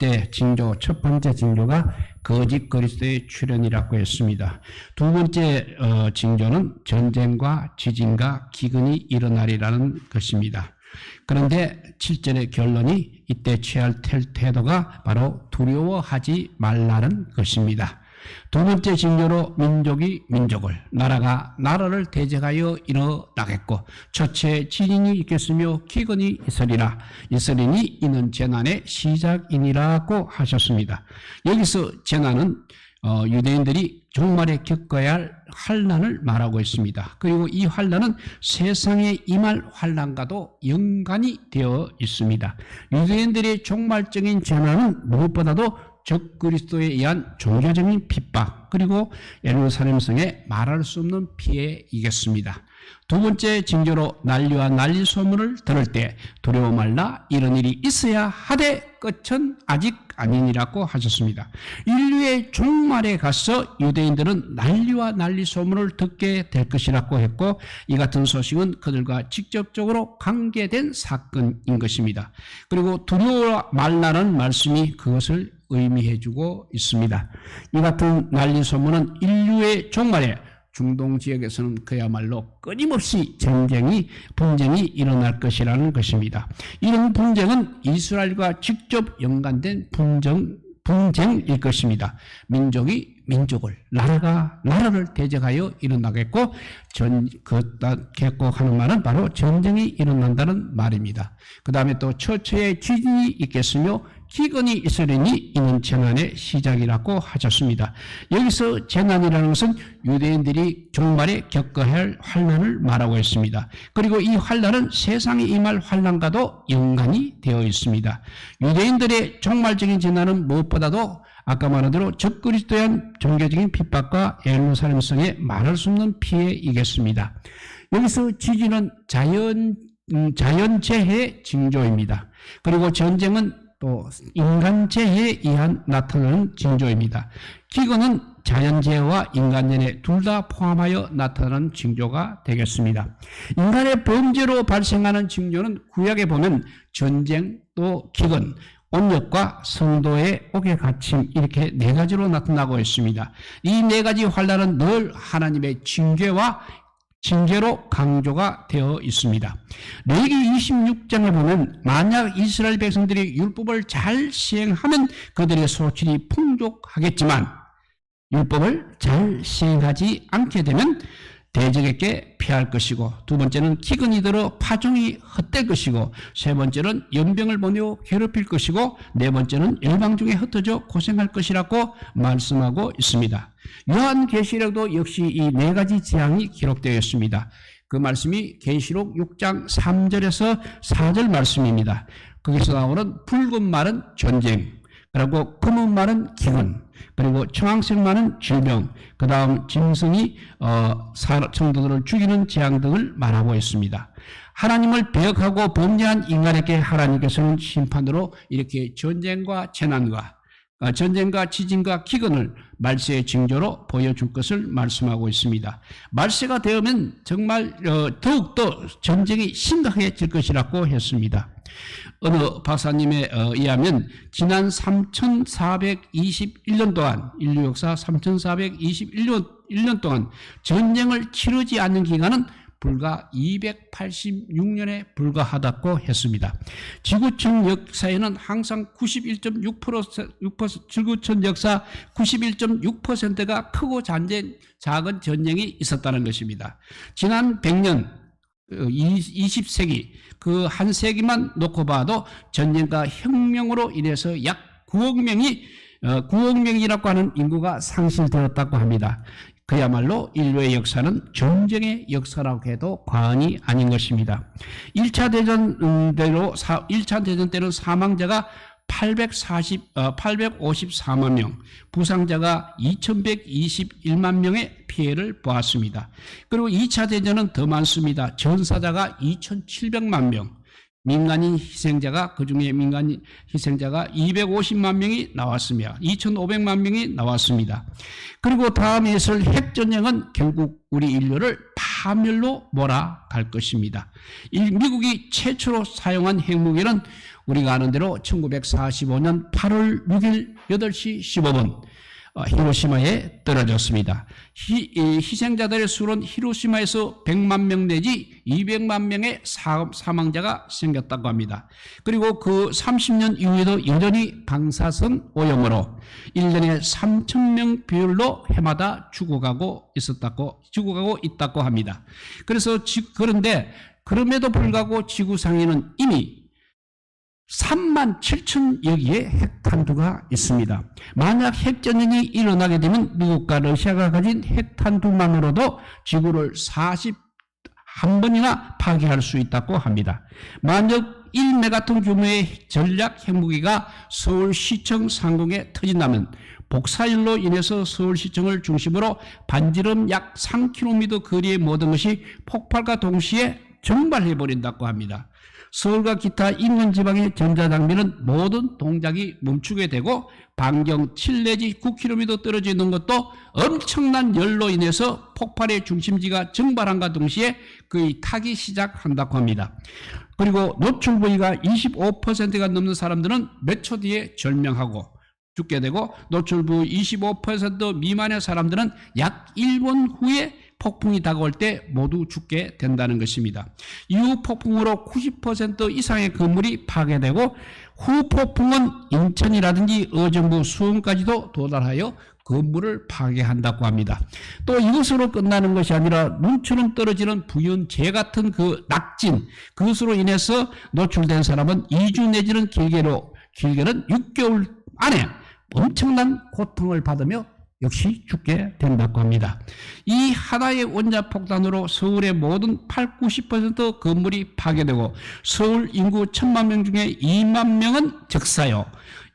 이때 징조, 첫 번째 징조가 거짓 그리스도의 출현이라고 했습니다. 두 번째 징조는 전쟁과 지진과 기근이 일어나리라는 것입니다. 그런데 7절의 결론이 이때 취할 태도가 바로 두려워하지 말라는 것입니다. 두 번째 징조로 민족이 민족을, 나라가 나라를 대적하여 일어나겠고 첫째 지진이 있겠으며 기근이 있으리라. 있으리니 이는 재난의 시작이니라고 하셨습니다. 여기서 재난은 유대인들이 종말에 겪어야 할 환난을 말하고 있습니다. 그리고 이 환난은 세상에 임할 환난과도 연관이 되어 있습니다. 유대인들의 종말적인 재난은 무엇보다도 적그리스도에 의한 종교적인 핍박, 그리고 예루살렘 성에 말할 수 없는 피해이겠습니다. 두 번째 징조로 난리와 난리 소문을 들을 때 두려워 말라, 이런 일이 있어야 하되 끝은 아직 아니니라고 하셨습니다. 인류의 종말에 가서 유대인들은 난리와 난리 소문을 듣게 될 것이라고 했고, 이 같은 소식은 그들과 직접적으로 관계된 사건인 것입니다. 그리고 두려워 말라는 말씀이 그것을 의미해주고 있습니다. 이 같은 난리 소문은 인류의 종말에 중동 지역에서는 그야말로 끊임없이 분쟁이 일어날 것이라는 것입니다. 이런 분쟁은 이스라엘과 직접 연관된 분쟁일 것입니다. 민족이 민족을, 나라가 나라를 대적하여 일어나겠고, 하는 말은 바로 전쟁이 일어난다는 말입니다. 그 다음에 또 처처에 지진이 있겠으며 기근이 있으리니 이는 재난의 시작이라고 하셨습니다. 여기서 재난이라는 것은 유대인들이 종말에 겪어야 할 환난을 말하고 있습니다. 그리고 이 환난은 세상에 임할 환난과도 연관이 되어 있습니다. 유대인들의 종말적인 재난은 무엇보다도 아까 말한 대로 적그리스도에 대한 종교적인 핍박과 예루살렘 성에 말할 수 없는 피해이겠습니다. 여기서 지진은 자연재해의 징조입니다. 그리고 전쟁은 또 인간재해에 의한 나타나는 징조입니다. 기근은 자연재해와 인간재해 둘 다 포함하여 나타나는 징조가 되겠습니다. 인간의 범죄로 발생하는 징조는 구약에 보면 전쟁, 또 기근, 온역과 성도의 옥의 갇힘, 이렇게 네 가지로 나타나고 있습니다. 이 네 가지 환난은 늘 하나님의 징계로 강조가 되어 있습니다. 레위기 26장에 보면 만약 이스라엘 백성들이 율법을 잘 시행하면 그들의 소출이 풍족하겠지만 율법을 잘 시행하지 않게 되면 대적에게 피할 것이고, 두 번째는 기근이 들어 파종이 헛될 것이고, 세 번째는 연병을 보내어 괴롭힐 것이고, 네 번째는 열방 중에 흩어져 고생할 것이라고 말씀하고 있습니다. 요한계시록도 역시 이 네 가지 재앙이 기록되어 있습니다. 그 말씀이 계시록 6장 3절에서 4절 말씀입니다. 거기서 나오는 붉은 말은 전쟁, 그리고 검은 말은 기근, 그리고 청황색 말은 질병, 그 다음 짐승이 성도들을 죽이는 재앙 등을 말하고 있습니다. 하나님을 배역하고 범죄한 인간에게 하나님께서는 심판으로 이렇게 전쟁과 지진과 기근을 말세의 징조로 보여줄 것을 말씀하고 있습니다. 말세가 되면 정말 더욱더 전쟁이 심각해질 것이라고 했습니다. 어느 박사님에 의하면 지난 3421년 동안, 인류 역사 3421년 동안 전쟁을 치르지 않는 기간은 불과 286년에 불과하다고 했습니다. 지구촌 역사에는 항상 91.6% 지구촌 역사 91.6%가 크고 작은 전쟁이 있었다는 것입니다. 지난 100년 20세기 그 한 세기만 놓고 봐도 전쟁과 혁명으로 인해서 약 9억 명이라고 하는 인구가 상실되었다고 합니다. 그야말로 인류의 역사는 전쟁의 역사라고 해도 과언이 아닌 것입니다. 1차 대전 때는 사망자가 854만 명, 부상자가 2121만 명의 피해를 보았습니다. 그리고 2차 대전은 더 많습니다. 전사자가 2700만 명, 민간인 희생자가, 그중에 민간인 희생자가 250만 명이 나왔으며 2,500만 명이 나왔습니다. 그리고 다음에 있을 핵전쟁은 결국 우리 인류를 파멸로 몰아갈 것입니다. 미국이 최초로 사용한 핵무기는 우리가 아는 대로 1945년 8월 6일 8시 15분 히로시마에 떨어졌습니다. 희생자들의 수는 히로시마에서 100만 명 내지 200만 명의 사망자가 생겼다고 합니다. 그리고 그 30년 이후에도 여전히 방사선 오염으로 1년에 3,000명 비율로 해마다 죽어가고 있다고 합니다. 그런데 그럼에도 불구하고 지구상에는 이미 3만 7천 여기에 핵탄두가 있습니다. 만약 핵전쟁이 일어나게 되면 미국과 러시아가 가진 핵탄두만으로도 지구를 41번이나 파괴할 수 있다고 합니다. 만약 1메가톤 규모의 전략 핵무기가 서울시청 상공에 터진다면 복사열로 인해서 서울시청을 중심으로 반지름 약 3km 거리의 모든 것이 폭발과 동시에 증발해버린다고 합니다. 서울과 기타 인근 지방의 전자장비는 모든 동작이 멈추게 되고 반경 7 내지 9km 떨어져 있는 것도 엄청난 열로 인해서 폭발의 중심지가 증발함과 동시에 그의 타기 시작한다고 합니다. 그리고 노출 부위가 25%가 넘는 사람들은 몇 초 뒤에 절명하고 죽게 되고 노출 부위 25% 미만의 사람들은 약 1분 후에 폭풍이 다가올 때 모두 죽게 된다는 것입니다. 이후 폭풍으로 90% 이상의 건물이 파괴되고 후 폭풍은 인천이라든지 의정부 수원까지도 도달하여 건물을 파괴한다고 합니다. 또 이것으로 끝나는 것이 아니라 눈처럼 떨어지는 부연재 같은 그 낙진, 그것으로 인해서 노출된 사람은 2주 내지는 길게는 6개월 안에 엄청난 고통을 받으며 역시 죽게 된다고 합니다. 이 하나의 원자폭탄으로 서울의 모든 80~90% 건물이 파괴되고 서울 인구 1,000만 명 중에 2만 명은 적사요,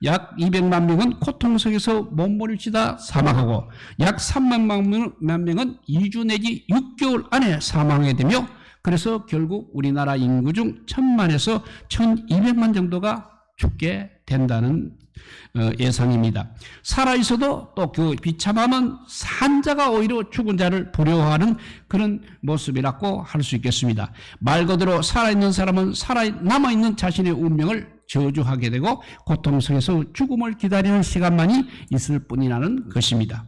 약 200만 명은 고통 속에서 몸부림치다 사망하고 약 300만 명은 2주 내지 6개월 안에 사망하게 되며 그래서 결국 우리나라 인구 중 1,000만에서 1,200만 정도가 죽게 된다는 예상입니다. 살아있어도 또 그 비참함은 산자가 오히려 죽은 자를 부러워하는 그런 모습이라고 할 수 있겠습니다. 말 그대로 살아있는 사람은 남아있는 자신의 운명을 저주하게 되고 고통 속에서 죽음을 기다리는 시간만이 있을 뿐이라는 것입니다.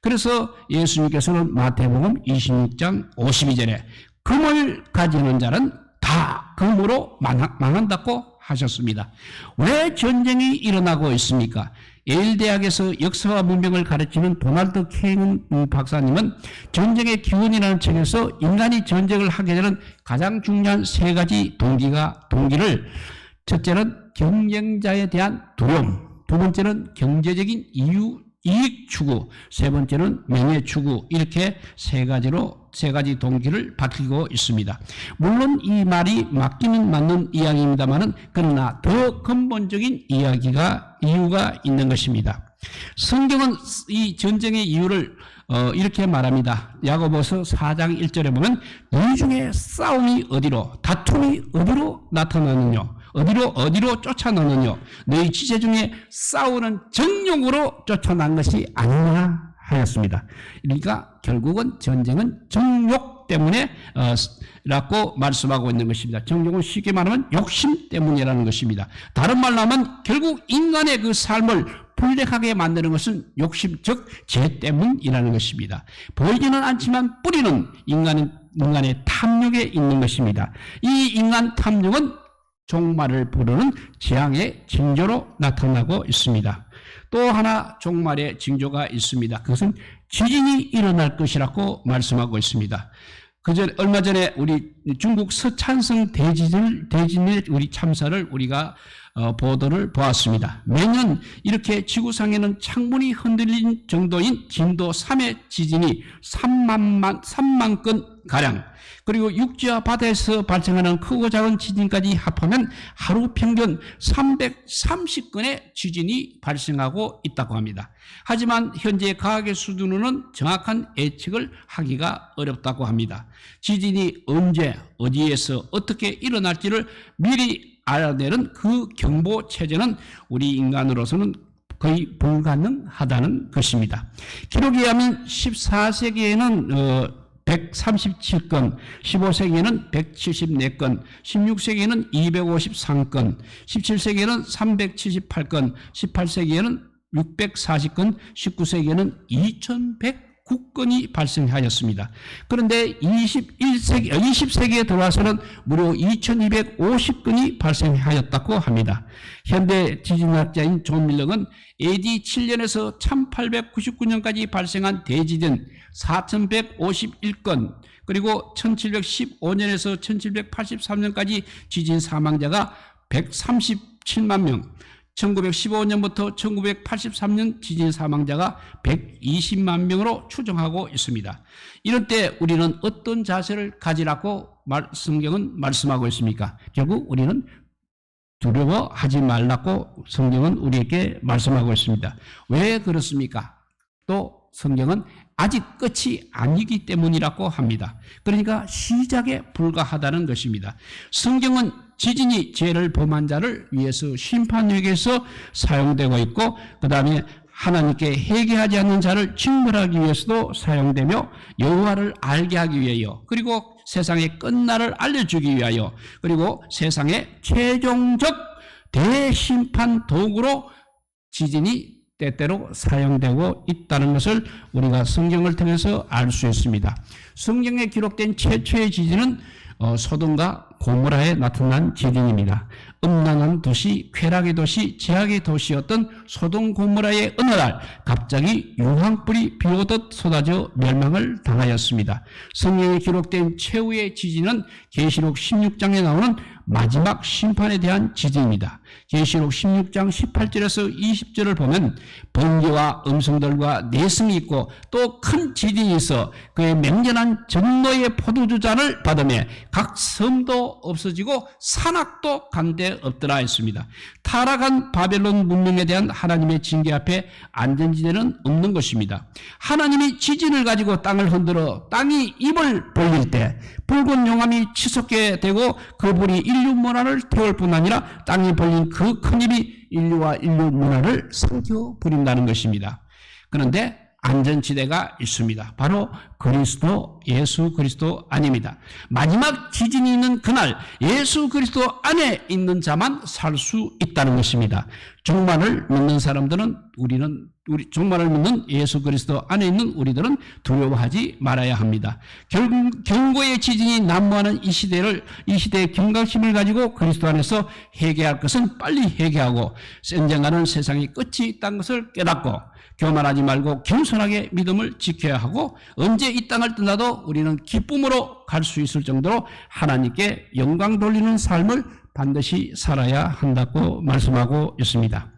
그래서 예수님께서는 마태복음 26장 52절에 금을 가지는 자는 다 금으로 망한다고 하셨습니다. 왜 전쟁이 일어나고 있습니까? 예일대학에서 역사와 문명을 가르치는 도널드 케인 박사님은 전쟁의 기원이라는 책에서 인간이 전쟁을 하게 되는 가장 중요한 세 가지 동기를 첫째는 경쟁자에 대한 두려움, 두 번째는 경제적인 이익 추구, 세 번째는 명예 추구, 이렇게 세 가지 동기를 밝히고 있습니다. 물론 이 말이 맞기는 맞는 이야기입니다만은 그러나 더 근본적인 이유가 있는 것입니다. 성경은 이 전쟁의 이유를 이렇게 말합니다. 야고보서 4장 1절에 보면 너희 중에 싸움이 다툼이 어디로 나타나느냐, 어디로 쫓아나느냐, 너희 지체 중에 싸우는 정욕으로 쫓아난 것이 아니냐 하였습니다. 그러니까 결국은 전쟁은 정욕 때문에 라고 말씀하고 있는 것입니다. 정욕은 쉽게 말하면 욕심 때문이라는 것입니다. 다른 말로 하면 결국 인간의 그 삶을 불행하게 만드는 것은 욕심, 즉 죄 때문이라는 것입니다. 보이지는 않지만 뿌리는 인간의 탐욕에 있는 것입니다. 이 인간 탐욕은 종말을 부르는 재앙의 징조로 나타나고 있습니다. 또 하나 종말의 징조가 있습니다. 그것은 지진이 일어날 것이라고 말씀하고 있습니다. 얼마 전에 우리 중국 서찬성 대진의 우리 참사를 우리가 보도를 보았습니다. 매년 이렇게 지구상에는 창문이 흔들린 정도인 진도 3의 지진이 3만 건 가량, 그리고 육지와 바다에서 발생하는 크고 작은 지진까지 합하면 하루 평균 330건의 지진이 발생하고 있다고 합니다. 하지만 현재 과학의 수준으로는 정확한 예측을 하기가 어렵다고 합니다. 지진이 언제, 어디에서 어떻게 일어날지를 미리 알아내는 그 경보 체제는 우리 인간으로서는 거의 불가능하다는 것입니다. 기록에 의하면 14세기에는 137건, 15세기에는 174건, 16세기에는 253건, 17세기에는 378건, 18세기에는 640건, 19세기에는 2109건이 발생하였습니다. 그런데 20세기에 들어와서는 무려 2250건이 발생하였다고 합니다. 현대 지진학자인 존 밀럭은 AD 7년에서 1899년까지 발생한 대지진 4151건, 그리고 1715년에서 1783년까지 지진 사망자가 137만 명, 1915년부터 1983년 지진 사망자가 120만 명으로 추정하고 있습니다. 이럴 때 우리는 어떤 자세를 가지라고 성경은 말씀하고 있습니까? 결국 우리는 두려워하지 말라고 성경은 우리에게 말씀하고 있습니다. 왜 그렇습니까? 또 성경은 아직 끝이 아니기 때문이라고 합니다. 그러니까 시작에 불과하다는 것입니다. 성경은 지진이 죄를 범한 자를 위해서 심판위기에서 사용되고 있고, 그 다음에 하나님께 회개하지 않는 자를 징벌하기 위해서도 사용되며, 여호와를 알게 하기 위하여, 그리고 세상의 끝날을 알려주기 위하여, 그리고 세상의 최종적 대심판 도구로 지진이 때때로 사용되고 있다는 것을 우리가 성경을 통해서 알 수 있습니다. 성경에 기록된 최초의 지진은 소돔과 고모라에 나타난 지진입니다. 음란한 도시, 쾌락의 도시, 제약의 도시였던 소돔 고모라의 어느 날 갑자기 유황불이 비오듯 쏟아져 멸망을 당하였습니다. 성경에 기록된 최후의 지진은 계시록 16장에 나오는 마지막 심판에 대한 지진입니다. 계시록 16장 18절에서 20절을 보면 번개와 음성들과 내성이 있고 또 큰 지진이 있어 그의 맹렬한 전노의 포도주 잔을 받으며 각 섬도 없어지고 산악도 간데 없더라 했습니다. 타락한 바벨론 문명에 대한 하나님의 징계 앞에 안전지대는 없는 것입니다. 하나님이 지진을 가지고 땅을 흔들어 땅이 입을 벌릴 때 붉은 용암이 치솟게 되고 그 불이 인류 문화를 태울 뿐 아니라 땅이 벌린 그 큰 입이 인류와 인류 문화를 삼켜버린다는 것입니다. 그런데 안전지대가 있습니다. 바로 그리스도, 예수 그리스도 안입니다. 마지막 지진이 있는 그날 예수 그리스도 안에 있는 자만 살 수 있다는 것입니다. 종말을 믿는 사람들은 종말을 믿는 예수 그리스도 안에 있는 우리들은 두려워하지 말아야 합니다. 경고의 지진이 난무하는 이 시대의 경각심을 가지고 그리스도 안에서 회개할 것은 빨리 회개하고 전쟁하는 세상의 끝이 있다는 것을 깨닫고 교만하지 말고 겸손하게 믿음을 지켜야 하고 언제 이 땅을 떠나도 우리는 기쁨으로 갈 수 있을 정도로 하나님께 영광 돌리는 삶을 반드시 살아야 한다고 말씀하고 있습니다.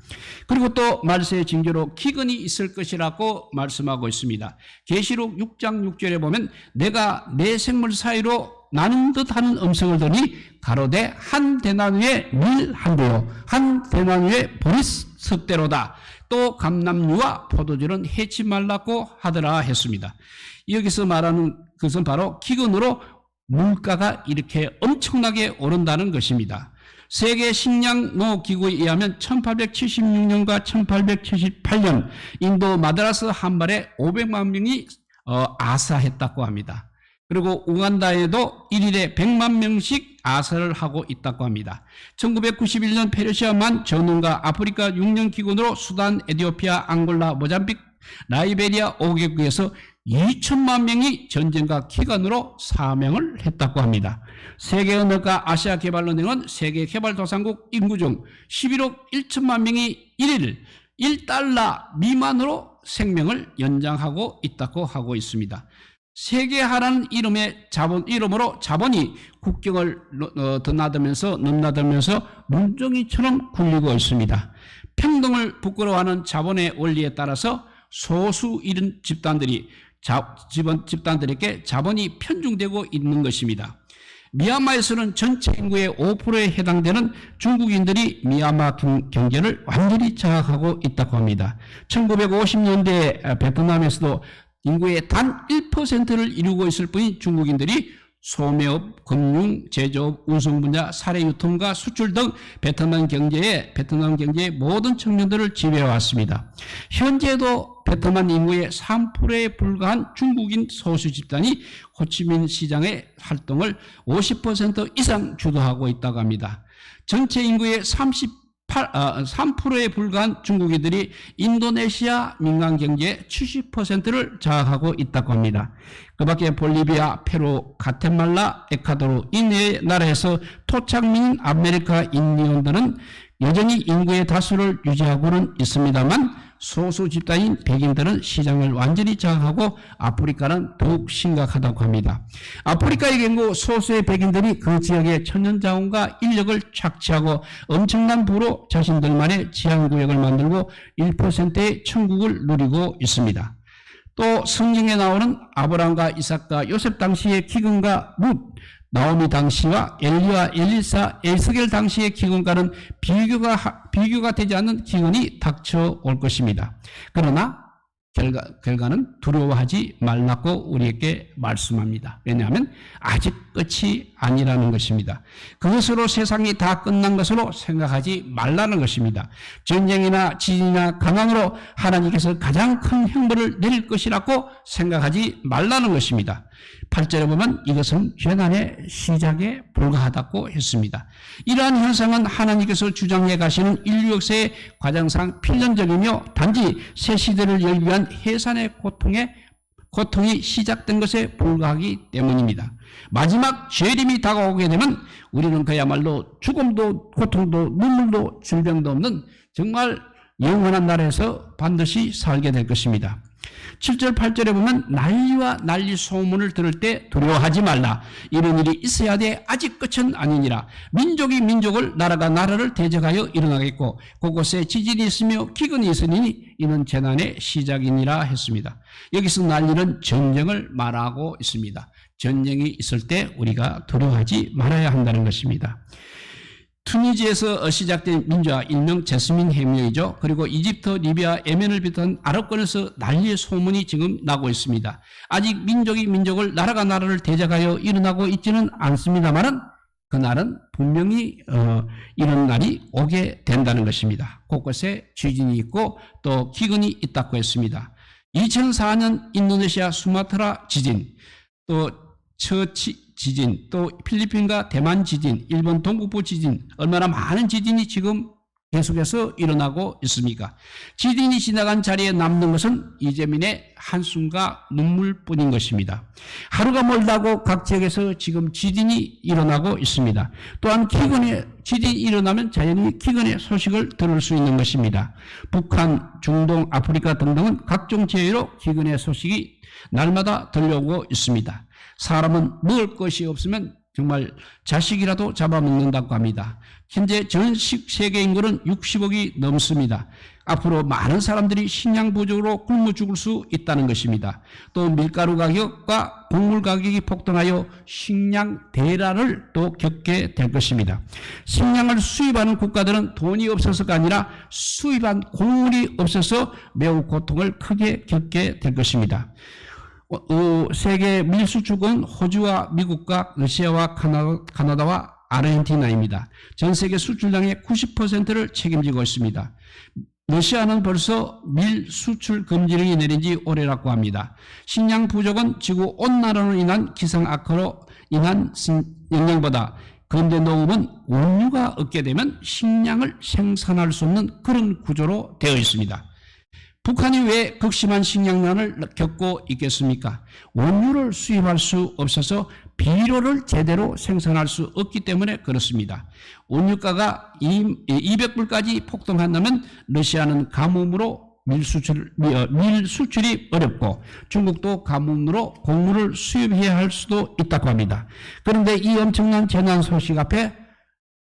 그리고 또 말세의 징조로 기근이 있을 것이라고 말씀하고 있습니다. 계시록 6장 6절에 보면 내가 내 생물 사이로 나는 듯하는 음성을 들으니 가로되 한 데나니에 밀 한 대요 한 데나니에 보리 석 대로다. 또 감람류와 포도주는 해치 말라고 하더라 했습니다. 여기서 말하는 것은 바로 기근으로 물가가 이렇게 엄청나게 오른다는 것입니다. 세계 식량 기구에 의하면 1876년과 1878년 인도 마드라스 한발에 500만 명이 아사했다고 합니다. 그리고 우간다에도 1일에 100만 명씩 아사를 하고 있다고 합니다. 1991년 페르시아만 전원과 아프리카 6년 기근으로 수단, 에티오피아, 앙골라, 모잠빅, 라이베리아 5개국에서 2천만 명이 전쟁과 기근으로 사명을 했다고 합니다. 세계은행과 아시아개발은행은 세계개발도상국 인구 중 11억 1천만 명이 1일 1달러 미만으로 생명을 연장하고 있다고 하고 있습니다. 세계화라는 이름으로 자본이 국경을 넘나들면서 눈덩이처럼 굴리고 있습니다. 평등을 부끄러워하는 자본의 원리에 따라서 소수 이른 집단들에게 자본이 편중되고 있는 것입니다. 미얀마에서는 전체 인구의 5%에 해당되는 중국인들이 미얀마 경제를 완전히 장악하고 있다고 합니다. 1950년대 베트남에서도 인구의 단 1%를 이루고 있을 뿐인 중국인들이 소매업, 금융, 제조업, 운송 분야, 사례 유통과 수출 등 베트남 경제의 모든 측면들을 지배해왔습니다. 현재도 베트남 인구의 3%에 불과한 중국인 소수 집단이 호치민 시장의 활동을 50% 이상 주도하고 있다고 합니다. 전체 인구의 3%에 불과한 중국인들이 인도네시아 민간 경제의 70%를 장악하고 있다고 합니다. 그 밖에 볼리비아, 페루, 가테말라, 에콰도르 이 네 나라에서 토착민 아메리카 인디언들은 여전히 인구의 다수를 유지하고는 있습니다만 소수 집단인 백인들은 시장을 완전히 장악하고 아프리카는 더욱 심각하다고 합니다. 아프리카의 경우 소수의 백인들이 그 지역의 천연자원과 인력을 착취하고 엄청난 부로 자신들만의 지향구역을 만들고 1%의 천국을 누리고 있습니다. 또 성경에 나오는 아브라함과 이삭과 요셉 당시의 기근과 룻, 나오미 당시와 엘리와 엘리사, 에스겔 당시의 기근과는 비교가 되지 않는 기근이 닥쳐올 것입니다. 그러나 결과는 두려워하지 말라고 우리에게 말씀합니다. 왜냐하면 아직 끝이 아니라는 것입니다. 그것으로 세상이 다 끝난 것으로 생각하지 말라는 것입니다. 전쟁이나 지진이나 강황으로 하나님께서 가장 큰 형벌을 내릴 것이라고 생각하지 말라는 것입니다. 8절에 보면 이것은 재난의 시작에 불과하다고 했습니다. 이러한 현상은 하나님께서 주장해 가시는 인류 역사의 과정상 필연적이며 단지 새 시대를 열기 위한 해산의 고통이 시작된 것에 불과하기 때문입니다. 마지막 재림이 다가오게 되면 우리는 그야말로 죽음도 고통도 눈물도 질병도 없는 정말 영원한 나라에서 반드시 살게 될 것입니다. 7절 8절에 보면 난리와 난리 소문을 들을 때 두려워하지 말라. 이런 일이 있어야 돼. 아직 끝은 아니니라. 민족이 민족을 나라가 나라를 대적하여 일어나겠고 곳곳에 지진이 있으며 기근이 있으니 이는 재난의 시작이니라 했습니다. 여기서 난리는 전쟁을 말하고 있습니다. 전쟁이 있을 때 우리가 두려워하지 말아야 한다는 것입니다. 투니지에서 시작된 민주화 일명 제스민 혁명이죠. 그리고 이집트, 리비아, 예멘을 비롯한 아랍권에서 난리의 소문이 지금 나고 있습니다. 아직 민족이 민족을 나라가 나라를 대적하여 일어나고 있지는 않습니다만 그날은 분명히 이런 날이 오게 된다는 것입니다. 곳곳에 지진이 있고 또 기근이 있다고 했습니다. 2004년 인도네시아 수마트라 지진, 또 처치 지진, 또 필리핀과 대만 지진, 일본 동북부 지진, 얼마나 많은 지진이 지금 계속해서 일어나고 있습니까? 지진이 지나간 자리에 남는 것은 이재민의 한숨과 눈물뿐인 것입니다. 하루가 멀다고 각 지역에서 지금 지진이 일어나고 있습니다. 또한 지진이 일어나면 자연히 기근의 소식을 들을 수 있는 것입니다. 북한, 중동, 아프리카 등등은 각종 지역으로 기근의 소식이 날마다 들려오고 있습니다. 사람은 먹을 것이 없으면 정말 자식이라도 잡아먹는다고 합니다. 현재 전 세계 인구는 60억이 넘습니다. 앞으로 많은 사람들이 식량 부족으로 굶어 죽을 수 있다는 것입니다. 또 밀가루 가격과 곡물 가격이 폭등하여 식량 대란을 또 겪게 될 것입니다. 식량을 수입하는 국가들은 돈이 없어서가 아니라 수입한 곡물이 없어서 매우 고통을 크게 겪게 될 것입니다. 세계 밀수출은 호주와 미국과 러시아와 카나다와 아르헨티나입니다. 전 세계 수출량의 90%를 책임지고 있습니다. 러시아는 벌써 밀 수출 금지령이 내린 지 오래라고 합니다. 식량 부족은 지구 온난화로 인한 기상 악화로 인한 영향보다 그런데 농업은 원유가 없게 되면 식량을 생산할 수 없는 그런 구조로 되어 있습니다. 북한이 왜 극심한 식량난을 겪고 있겠습니까? 원유를 수입할 수 없어서 비료를 제대로 생산할 수 없기 때문에 그렇습니다. 원유가가 200불까지 폭등한다면 러시아는 가뭄으로 밀 수출이 어렵고 중국도 가뭄으로 곡물을 수입해야 할 수도 있다고 합니다. 그런데 이 엄청난 재난 소식 앞에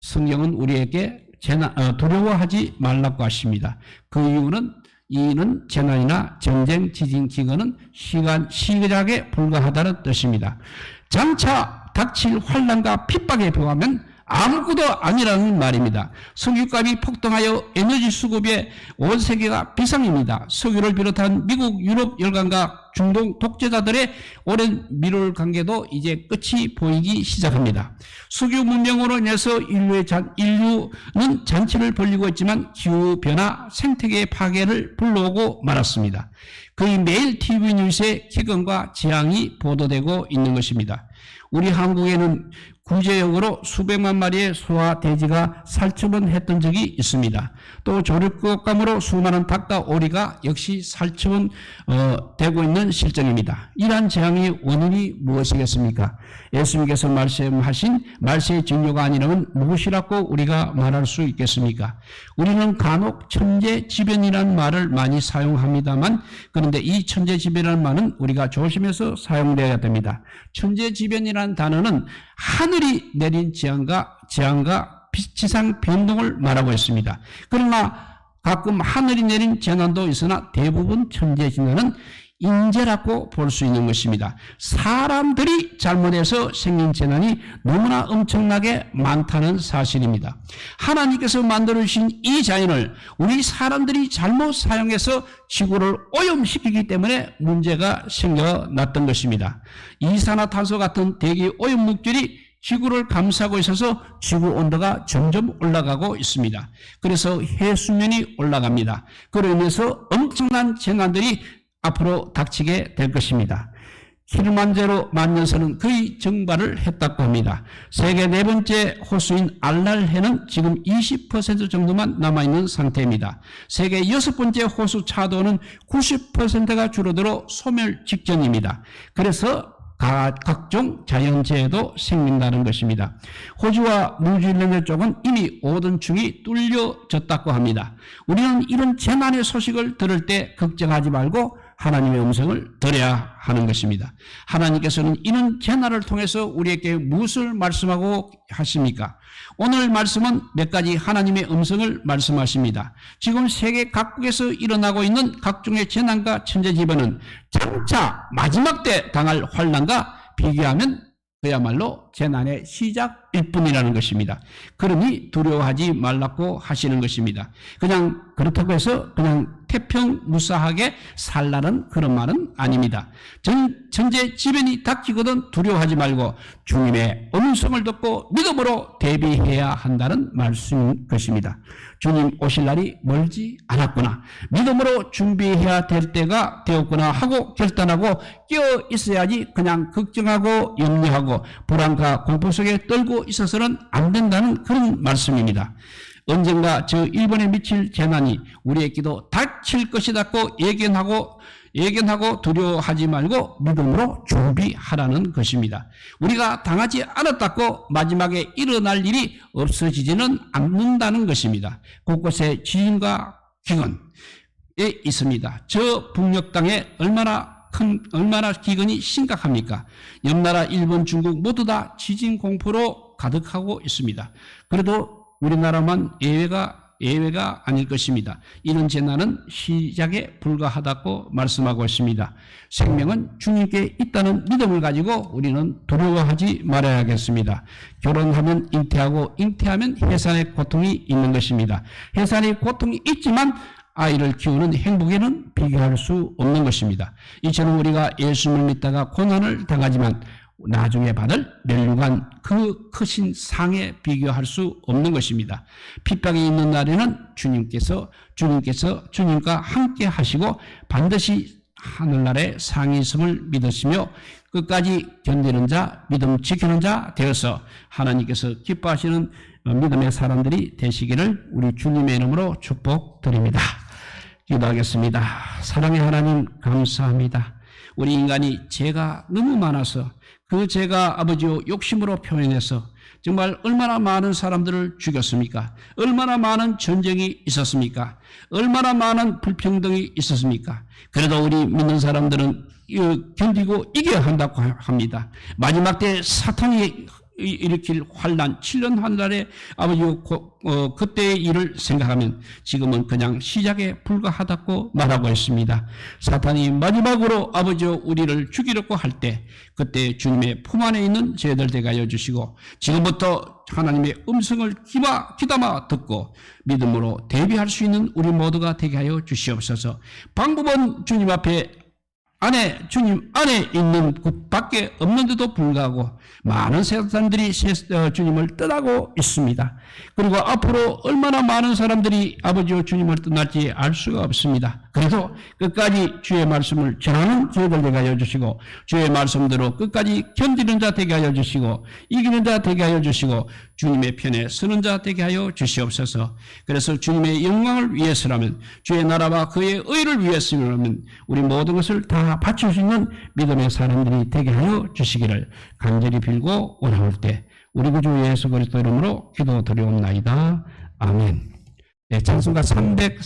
성경은 우리에게 두려워하지 말라고 하십니다. 그 이유는 재난이나 전쟁, 지진, 기근은 시각에 불과하다는 뜻입니다. 장차 닥칠 환난과 핍박에 비하면 아무것도 아니라는 말입니다. 석유값이 폭등하여 에너지 수급에 온 세계가 비상입니다. 석유를 비롯한 미국, 유럽 열강과 중동 독재자들의 오랜 밀월 관계도 이제 끝이 보이기 시작합니다. 석유 문명으로 인해서 인류는 잔치를 벌이고 있지만 기후변화, 생태계 파괴를 불러오고 말았습니다. 거의 매일 TV 뉴스에 기근과 재앙이 보도되고 있는 것입니다. 우리 한국에는 구제역으로 수백만 마리의 소와 돼지가 살처분했던 적이 있습니다. 또 조류독감으로 수많은 닭과 오리가 역시 살처분되고 있는 실정입니다. 이러한 재앙의 원인이 무엇이겠습니까? 예수님께서 말씀하신 말세의 징조가 아니라면 무엇이라고 우리가 말할 수 있겠습니까? 우리는 간혹 천재지변이라는 말을 많이 사용합니다만, 그런데 이 천재지변이라는 말은 우리가 조심해서 사용되어야 됩니다. 천재지변이라는 단어는 하늘이 내린 재앙과 지상 변동을 말하고 있습니다. 그러나 가끔 하늘이 내린 재난도 있으나 대부분 천재지변은 인재라고 볼 수 있는 것입니다. 사람들이 잘못해서 생긴 재난이 너무나 엄청나게 많다는 사실입니다. 하나님께서 만들어주신 이 자연을 우리 사람들이 잘못 사용해서 지구를 오염시키기 때문에 문제가 생겨났던 것입니다. 이산화탄소 같은 대기 오염물질이 지구를 감싸고 있어서 지구 온도가 점점 올라가고 있습니다. 그래서 해수면이 올라갑니다. 그로 인해서 엄청난 재난들이 앞으로 닥치게 될 것입니다. 킬만자로 만년설은 거의 증발을 했다고 합니다. 세계 네 번째 호수인 알랄해는 지금 20% 정도만 남아있는 상태입니다. 세계 여섯 번째 호수 차도는 90%가 줄어들어 소멸 직전입니다. 그래서 각종 자연재해도 생긴다는 것입니다. 호주와 뉴질랜드 쪽은 이미 오존층이 뚫려졌다고 합니다. 우리는 이런 재난의 소식을 들을 때 걱정하지 말고 하나님의 음성을 들어야 하는 것입니다. 하나님께서는 이런 재난을 통해서 우리에게 무엇을 말씀하고 하십니까? 오늘 말씀은 몇 가지 하나님의 음성을 말씀하십니다. 지금 세계 각국에서 일어나고 있는 각종의 재난과 천재지변은 장차 마지막 때 당할 환난과 비교하면 그야말로 재난의 시작일 뿐이라는 것입니다. 그러니 두려워하지 말라고 하시는 것입니다. 그냥 그렇다고 해서 그냥 태평무사하게 살라는 그런 말은 아닙니다. 천재지변이 닥치거든 두려워하지 말고 주님의 음성을 듣고 믿음으로 대비해야 한다는 말씀인 것입니다. 주님 오실 날이 멀지 않았구나, 믿음으로 준비해야 될 때가 되었구나 하고 결단하고 깨어 있어야지 그냥 걱정하고 염려하고 불안과 공포 속에 떨고 있어서는 안 된다는 그런 말씀입니다. 언젠가 저 일본에 미칠 재난이 우리에게도 닥칠 것이라고 예견하고 두려워하지 말고 믿음으로 준비하라는 것입니다. 우리가 당하지 않았다고 마지막에 일어날 일이 없어지지는 않는다는 것입니다. 곳곳에 지진과 기근에 있습니다. 저 북녘 땅에 얼마나 기근이 심각합니까? 옆나라 일본, 중국 모두 다 지진 공포로 가득하고 있습니다. 그래도 우리나라만 예외가 아닐 것입니다. 이런 재난은 시작에 불과하다고 말씀하고 있습니다. 생명은 주님께 있다는 믿음을 가지고 우리는 두려워하지 말아야겠습니다. 결혼하면 잉태하고 잉태하면 해산의 고통이 있는 것입니다. 해산의 고통이 있지만 아이를 키우는 행복에는 비교할 수 없는 것입니다. 이처럼 우리가 예수님을 믿다가 고난을 당하지만 나중에 받을 멸류관 그 크신 상에 비교할 수 없는 것입니다. 핍박이 있는 날에는 주님과 함께 하시고 반드시 하늘나라의 상이 있음을 믿으시며 끝까지 견디는 자, 믿음 지키는 자 되어서 하나님께서 기뻐하시는 믿음의 사람들이 되시기를 우리 주님의 이름으로 축복드립니다. 기도하겠습니다. 사랑의 하나님 감사합니다. 우리 인간이 죄가 너무 많아서 그 죄가 아버지요 욕심으로 표현해서 정말 얼마나 많은 사람들을 죽였습니까? 얼마나 많은 전쟁이 있었습니까? 얼마나 많은 불평등이 있었습니까? 그래도 우리 믿는 사람들은 견디고 이겨야 한다고 합니다. 마지막 때 사탄이 일으킬 환란, 7년 환란에 아버지 그때의 일을 생각하면 지금은 그냥 시작에 불과하다고 말하고 있습니다. 사탄이 마지막으로 아버지 우리를 죽이려고 할 때 그때 주님의 품 안에 있는 저희들 되게 하여 주시고 지금부터 하나님의 음성을 귀담아 듣고 믿음으로 대비할 수 있는 우리 모두가 되게 하여 주시옵소서. 방법은 주님 앞에 주님 안에 있는 곳밖에 없는데도 불구하고 많은 사람들이 주님을 떠나고 있습니다. 그리고 앞으로 얼마나 많은 사람들이 아버지와 주님을 떠날지 알 수가 없습니다. 그래도 끝까지 주의 말씀을 전하는 저희들 되게 하여 주시고 주의 말씀대로 끝까지 견디는 자 되게 하여 주시고 이기는 자 되게 하여 주시고 주님의 편에 서는 자 되게 하여 주시옵소서. 그래서 주님의 영광을 위해서라면 주의 나라와 그의 의를 위해서라면 우리 모든 것을 다 바칠 수 있는 믿음의 사람들이 되게 하여 주시기를 간절히 빌고 원하올 때 우리 구주 예수 그리스도 이름으로 기도드리옵나이다. 아멘. 네, 찬송가 300